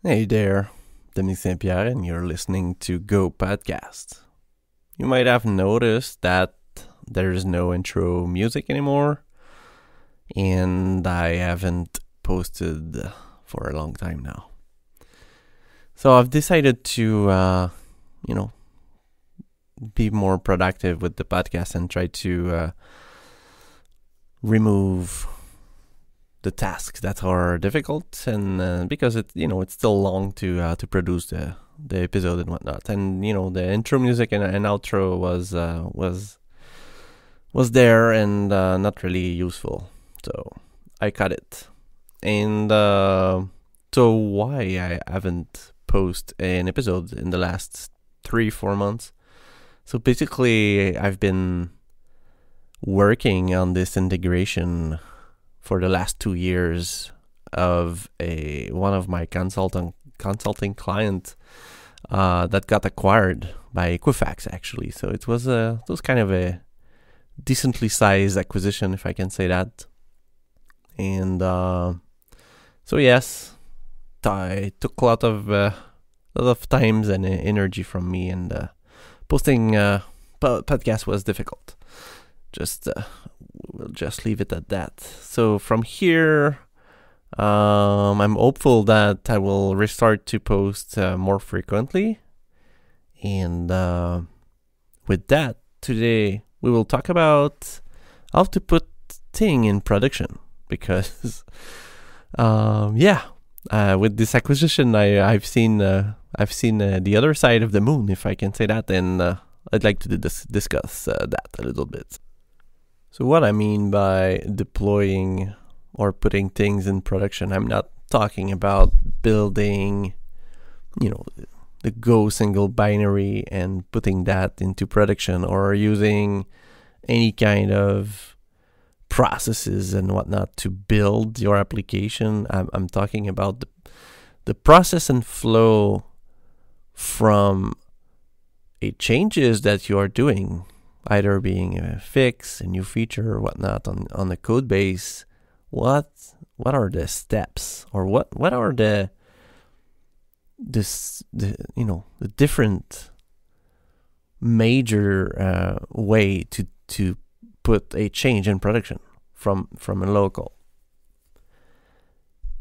Hey there, St-Pierre, and you're listening to Go Podcast. You might have noticed that there's no intro music anymore, and I haven't posted for a long time now. So I've decided to, be more productive with the podcast and try to remove the tasks that are difficult, and because it's still long to produce the episode and whatnot, and the intro music and outro was there and not really useful, so I cut it. And so why I haven't posted an episode in the last 3-4 months? So basically, I've been working on this integration for the last 2 years of one of my consulting client that got acquired by Equifax, actually. So it was kind of a decently sized acquisition, if I can say that. And so yes, it took a lot of times and energy from me, and posting podcast was difficult. We'll just leave it at that. So from here, I'm hopeful that I will restart to post more frequently. And with that, today we will talk about how to put thing in production. Because, with this acquisition, I've seen the other side of the moon, if I can say that, and I'd like to discuss that a little bit. So what I mean by deploying or putting things in production, I'm not talking about building, the Go single binary and putting that into production, or using any kind of processes and whatnot to build your application. I'm talking about the process and flow from changes that you are doing, either being a fix, a new feature, or whatnot on the code base. What are the steps, or what are the different major way to put a change in production from a local.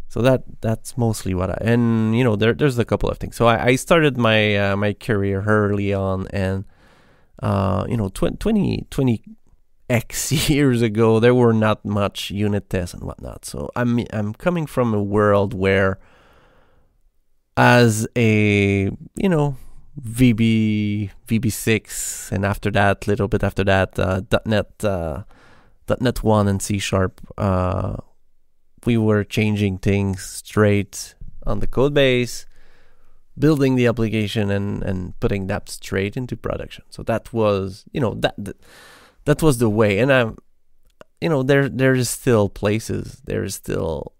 So that's mostly what there's a couple of things. So I started my my career early on, and 20 X years ago, there were not much unit tests and whatnot. So I'm coming from a world where, as a VB6, and after that, little bit after that, .NET 1 and C#, we were changing things straight on the code base, building the application, and putting that straight into production. So that was that was the way. And there's still places, there's still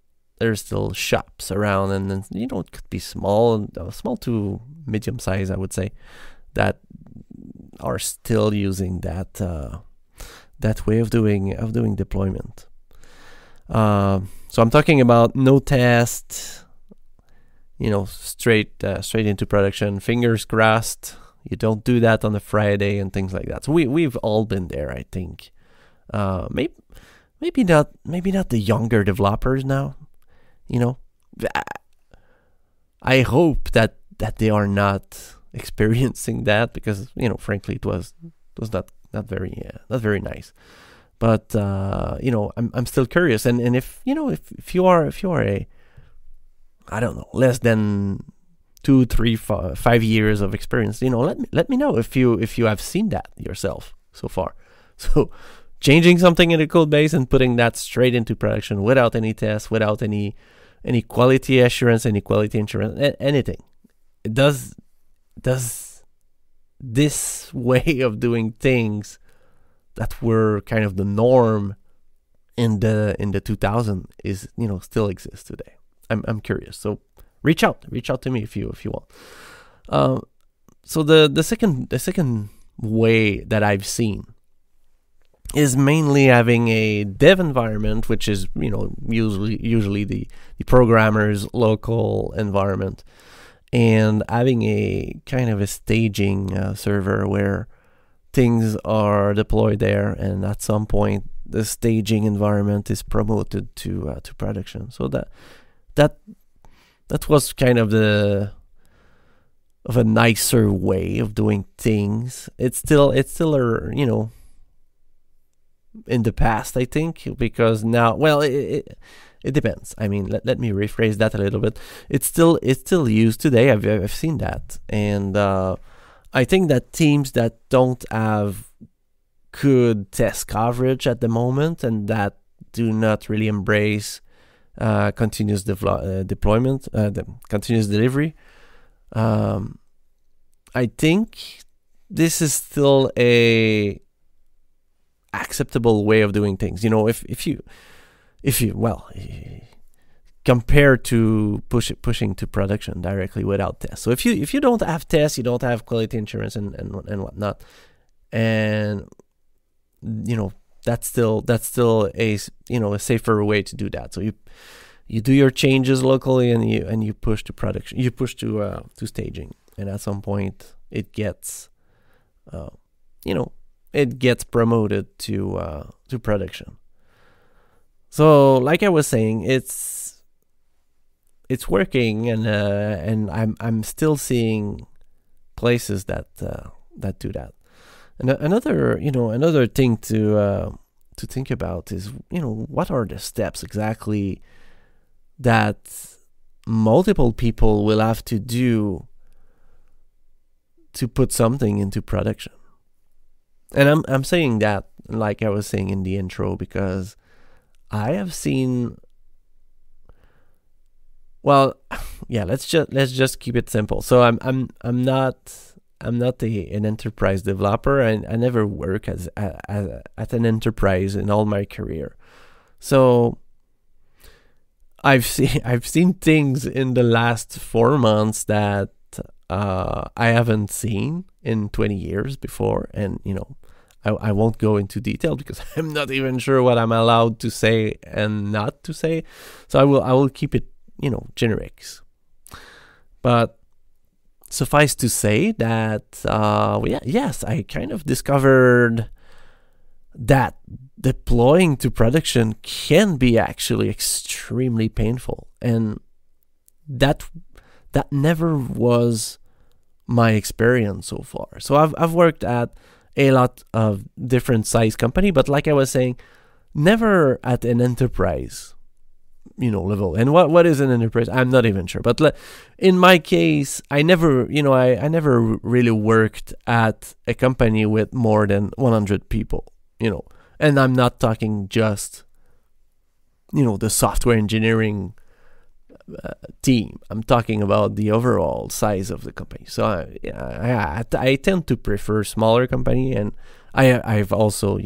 shops around, and then it could be small to medium size, I would say, that are still using that way of doing deployment. So I'm talking about no test, straight into production. Fingers crossed, you don't do that on a Friday and things like that. So we've all been there, I think. Maybe not the younger developers now. I hope that they are not experiencing that, because frankly, it was not very nice. But I'm still curious, and if you are a, I don't know, less than 2, 3, 5 years of experience, let me know if you have seen that yourself so far. So changing something in the code base and putting that straight into production without any tests, without any quality assurance, any quality insurance, anything. Does this way of doing things that were kind of the norm in the 2000s is still exists today? I'm curious. So reach out to me if you want. So the second way that I've seen is mainly having a dev environment, which is usually the programmer's local environment, and having a kind of a staging server where things are deployed there, and at some point the staging environment is promoted to production. So that was kind of a nicer way of doing things. It's still in the past, I think, because now, well, it depends. I mean, let me rephrase that a little bit. It's still used today. I've seen that, and I think that teams that don't have good test coverage at the moment and that do not really embrace continuous deployment, the continuous delivery, I think this is still a acceptable way of doing things. If you compared to pushing to production directly without tests. So if you don't have tests, you don't have quality assurance and whatnot, and that's still a safer way to do that. So you do your changes locally and you push to production, you push to staging, and at some point it gets promoted to production. So like I was saying, it's working, and I'm still seeing places that do that. And another thing to think about is what are the steps exactly that multiple people will have to do to put something into production. And I'm saying that, like I was saying in the intro, because I have seen. Well, yeah. Let's just keep it simple. So I'm not an enterprise developer, and I never work at an enterprise in all my career. So I've seen things in the last 4 months that I haven't seen in 20 years before, and I won't go into detail because I'm not even sure what I'm allowed to say and not to say. So I will keep it generics. But suffice to say that yes, I kind of discovered that deploying to production can be actually extremely painful, and that never was my experience so far. So I've worked at a lot of different size company, but like I was saying, never at an enterprise level. And what is an enterprise? I'm not even sure. But in my case, I never really worked at a company with more than 100 people, and I'm not talking just, the software engineering team. I'm talking about the overall size of the company. So I tend to prefer smaller company, and I've also,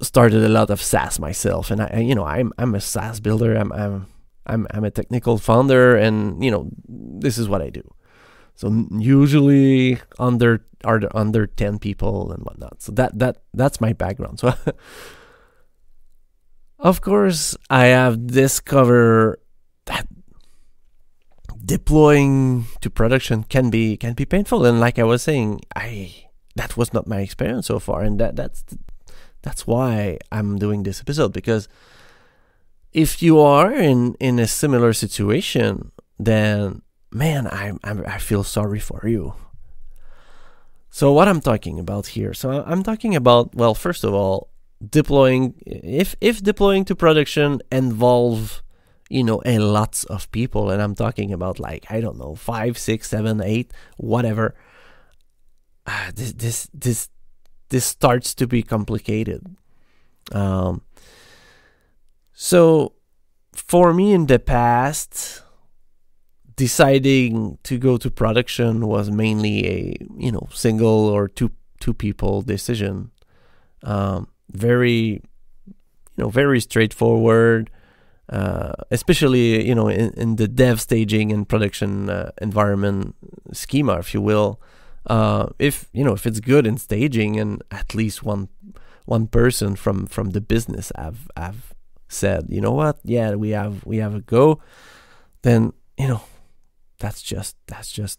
started a lot of SaaS myself, and I'm a SaaS builder. I'm a technical founder, and this is what I do. So usually under 10 people and whatnot. So that's my background. So of course I have discovered that deploying to production can be painful, and like I was saying, that was not my experience so far, and that's why I'm doing this episode, because if you are in a similar situation, then man, I feel sorry for you. So what I'm talking about here, so I'm talking about, well, first of all, deploying. If deploying to production involve a lots of people, and I'm talking about, like, I don't know, 5, 6, 7, 8, whatever. This starts to be complicated. So for me in the past, deciding to go to production was mainly a single or two people decision. Very straightforward. Especially in the dev staging and production environment schema, if you will. If it's good in staging and at least one one person from the business have said, you know what, yeah, we have a go, then that's just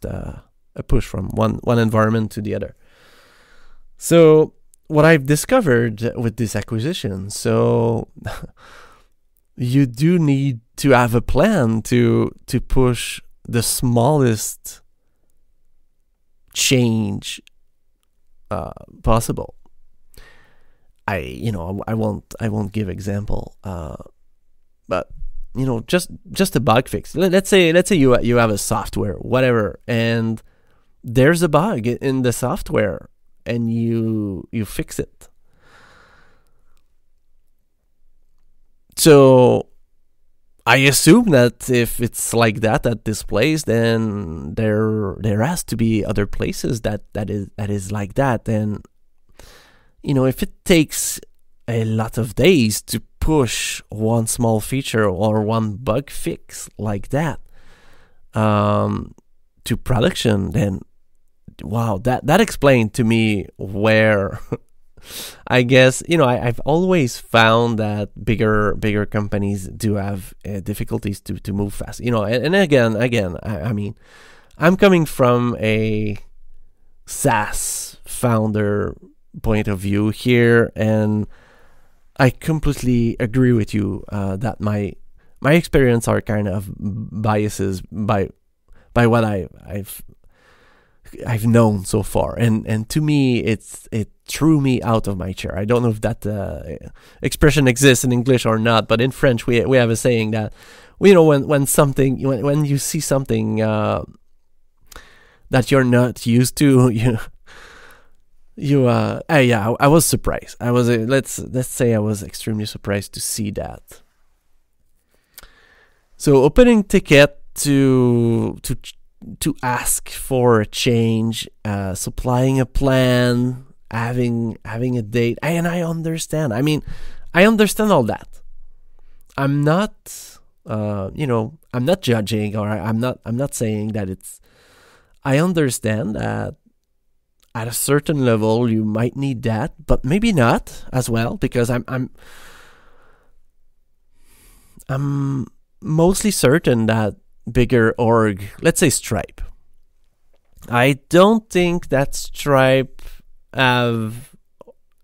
a push from one environment to the other. So what I've discovered with this acquisition, so you do need to have a plan to push the smallest change possible. I won't give example, but just a bug fix. Let's say you have a software, whatever, and there's a bug in the software, and you fix it. So I assume that if it's like that at this place, then there has to be other places that is like that. And if it takes a lot of days to push one small feature or one bug fix like that to production, then wow, that explained to me where I guess I've always found that bigger companies do have difficulties to move fast. And again, I mean, I'm coming from a SaaS founder point of view here, and I completely agree with you that my experience are kind of biases by what I've known so far, and to me it threw me out of my chair. I don't know if that expression exists in English or not, but in French we have a saying that when you see something that you're not used to, I was surprised. I was let's say I was extremely surprised to see that. So opening ticket to ask for a change, supplying a plan, having a date, and I understand. I mean, I understand all that. I'm not, I'm not judging, or I'm not saying that it's. I understand that at a certain level you might need that, but maybe not as well, because I'm mostly certain that bigger org, let's say Stripe, I don't think that Stripe have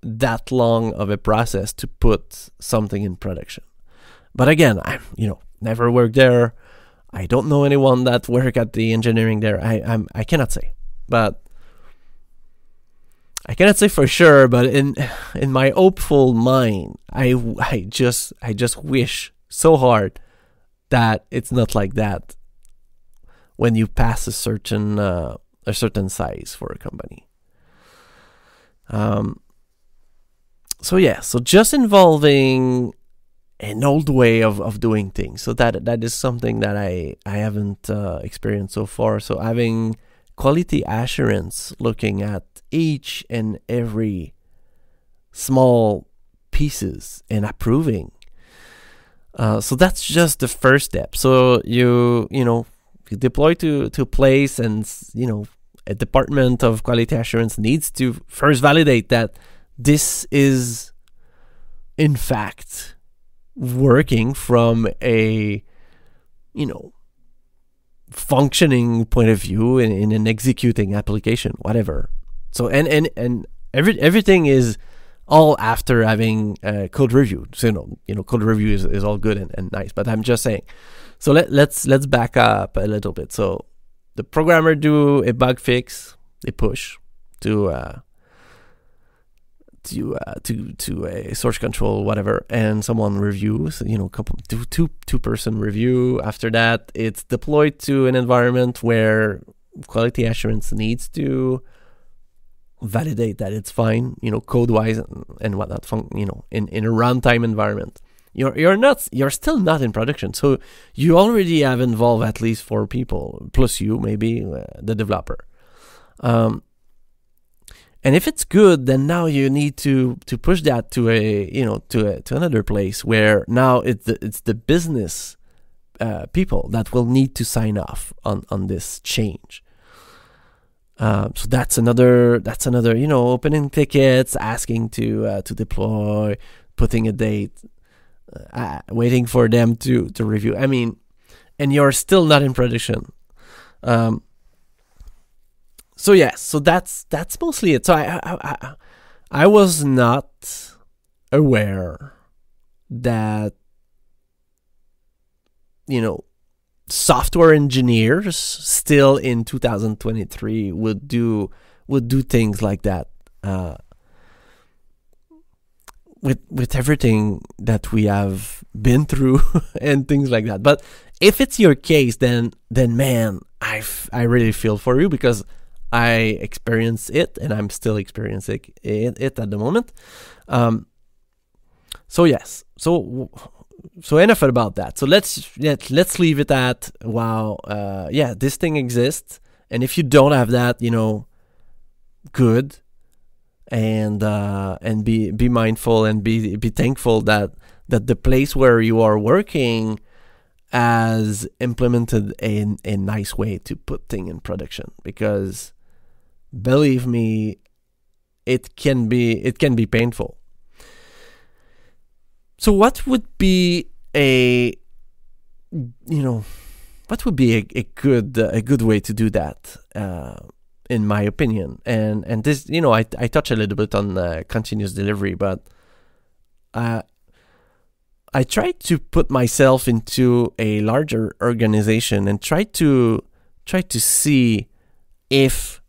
that long of a process to put something in production. But again, I never worked there. I don't know anyone that work at the engineering there. I cannot say, but I cannot say for sure. But in my hopeful mind, I just wish so hard that it's not like that when you pass a certain size for a company. So just involving an old way of doing things. So that is something that I haven't experienced so far. So having quality assurance, looking at each and every small pieces and approving. So that's just the first step. So you deploy to a place, and a department of quality assurance needs to first validate that this is in fact working from a functioning point of view in an executing application, whatever. So and everything is all after having code review. So code review is all good and nice, but I'm just saying. So let's back up a little bit. So the programmer do a bug fix, they push to a source control, whatever, and someone reviews. Two person review. After that, it's deployed to an environment where quality assurance needs to validate that it's fine, code wise and whatnot. In a runtime environment, you're still not in production, so you already have involved at least 4 people plus you, maybe the developer. And if it's good, then now you need to push that to to another place where now it's the business people that will need to sign off on this change. So that's another opening tickets, asking to deploy, putting a date, waiting for them to review. I mean, and you're still not in production. So yes, so that's mostly it. So I was not aware that software engineers still in 2023 would do things like that, with everything that we have been through and things like that. But if it's your case, then man, I really feel for you, because I experienced it and I'm still experiencing it at the moment. So yes, so enough about that. So let's leave it at, wow, this thing exists, and if you don't have that, good, and be mindful and be thankful that the place where you are working has implemented a nice way to put things in production, because believe me, it can be painful. So what would be a good way to do that, in my opinion? And this, I touch a little bit on continuous delivery, but I try to put myself into a larger organization and try to see if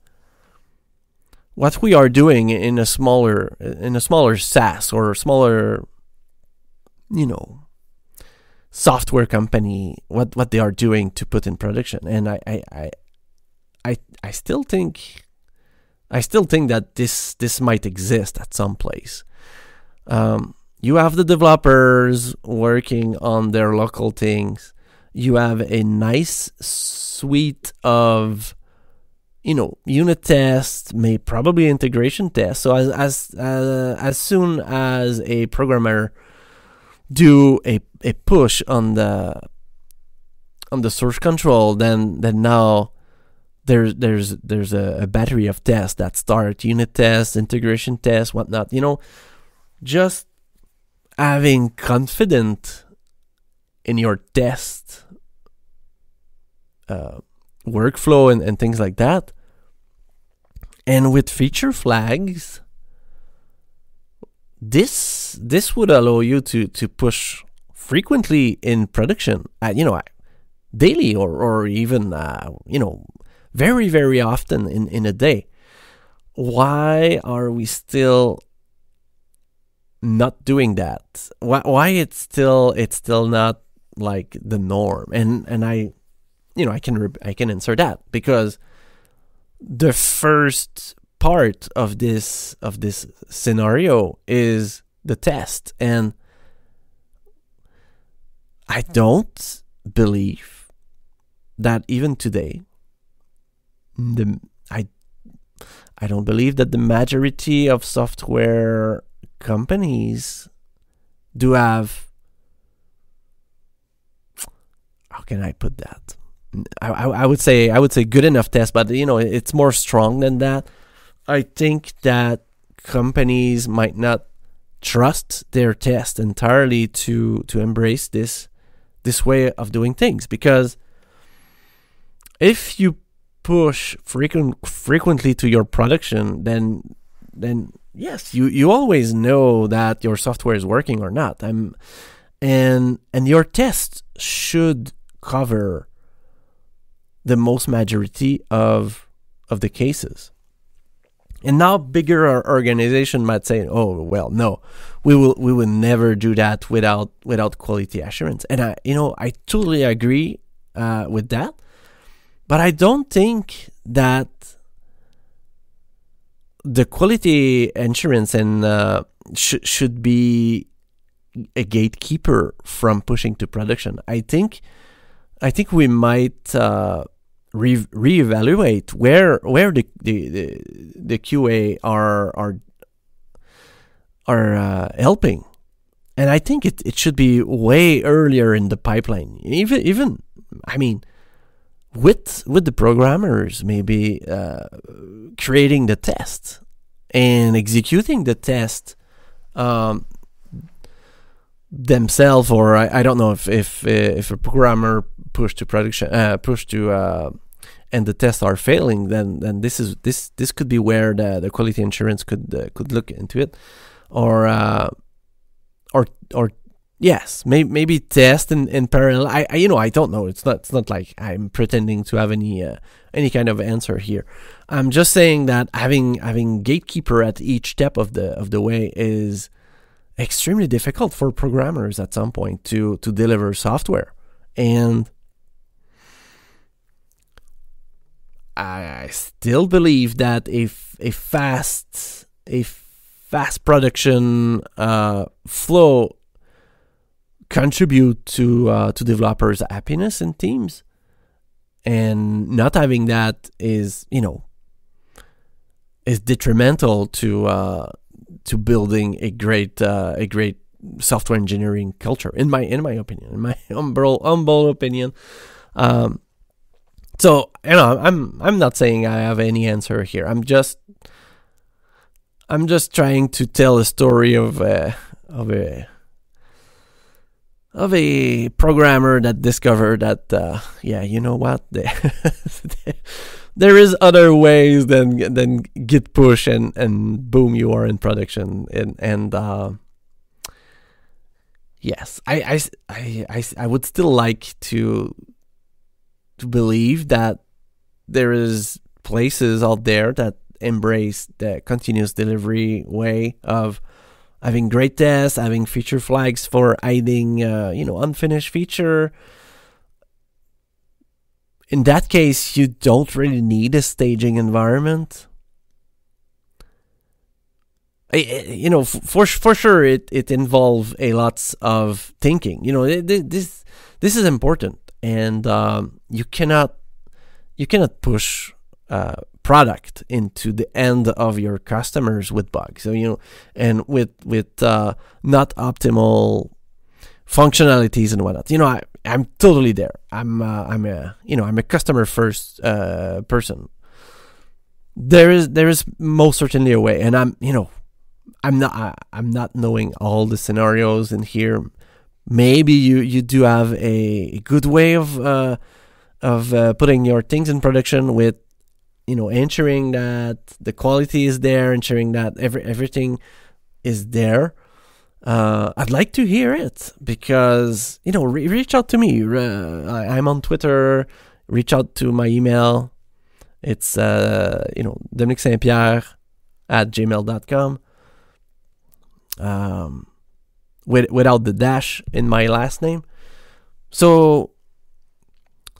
what we are doing in a smaller SaaS or smaller software company, what they are doing to put in production. And I still think that this might exist at some place. You have the developers working on their local things. You have a nice suite of unit tests, probably integration tests. So as soon as a programmer do a push on the source control, then now there's a battery of tests that start: unit tests, integration tests, whatnot. Just having confidence in your test workflow and things like that. And with feature flags, this would allow you to push frequently in production, daily or even very, very often in a day. Why are we still not doing that? Why it's still not like the norm? And I can answer that, because the first part of this scenario is the test, and I don't believe that even today, I don't believe that the majority of software companies do have, how can I put that? I would say good enough test, but it's more strong than that. I think that companies might not trust their test entirely to embrace this way of doing things, because if you push frequently to your production, then yes, you always know that your software is working or not. And your test should cover the most majority of the cases. And now bigger organization might say, "Oh well, no, we will never do that without quality assurance." And I totally agree with that, but I don't think that the quality assurance and should be a gatekeeper from pushing to production. I think we might reevaluate where the QA are helping, and I think it should be way earlier in the pipeline. Even with the programmers, maybe creating the test and executing the test themselves, or I don't know if a programmer push to production, and the tests are failing, then this could be where the quality assurance could look into it, or yes, maybe test in parallel. I don't know. It's not like I'm pretending to have any kind of answer here. I'm just saying that having gatekeeper at each step of the way is extremely difficult for programmers at some point to deliver software. And I still believe that if a fast production flow contribute to developers' happiness in teams, and not having that is detrimental to building a great software engineering culture, in my opinion, in my humble opinion. So I'm not saying I have any answer here. I'm just trying to tell a story of a programmer that discovered that you know what, there is other ways than git push and boom, you are in production. And yes, I would still like to believe that there is places out there that embrace the continuous delivery way of having great tests, having feature flags for hiding unfinished feature. In that case, you don't really need a staging environment. For sure, it involves a lots of thinking. This is important, and you cannot push product into the end of your customers with bugs. So and with not optimal functionalities and whatnot. I'm totally there. I'm a customer first person. There is most certainly a way, and I'm not knowing all the scenarios in here. Maybe you do have a good way of putting your things in production with ensuring that the quality is there, ensuring that everything is there. I'd like to hear it, because reach out to me. I'm on Twitter. Reach out to my email. It's Dominique St-Pierre at gmail.com. Without the dash in my last name. So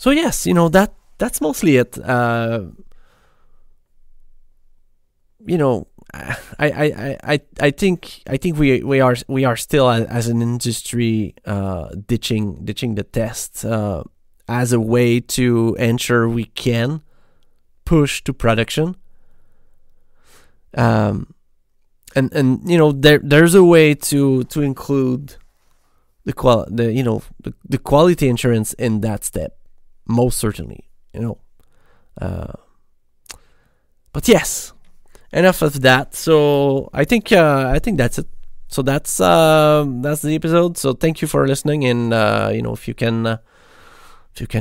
yes, that's mostly it. I think we are still as an industry ditching the tests as a way to ensure we can push to production. And there's a way to include the quality assurance in that step, most certainly. But yes. Enough of that. So I think that's it. So that's the episode. So thank you for listening, and if you can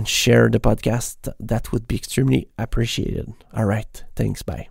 share the podcast, that would be extremely appreciated. All right, thanks. Bye.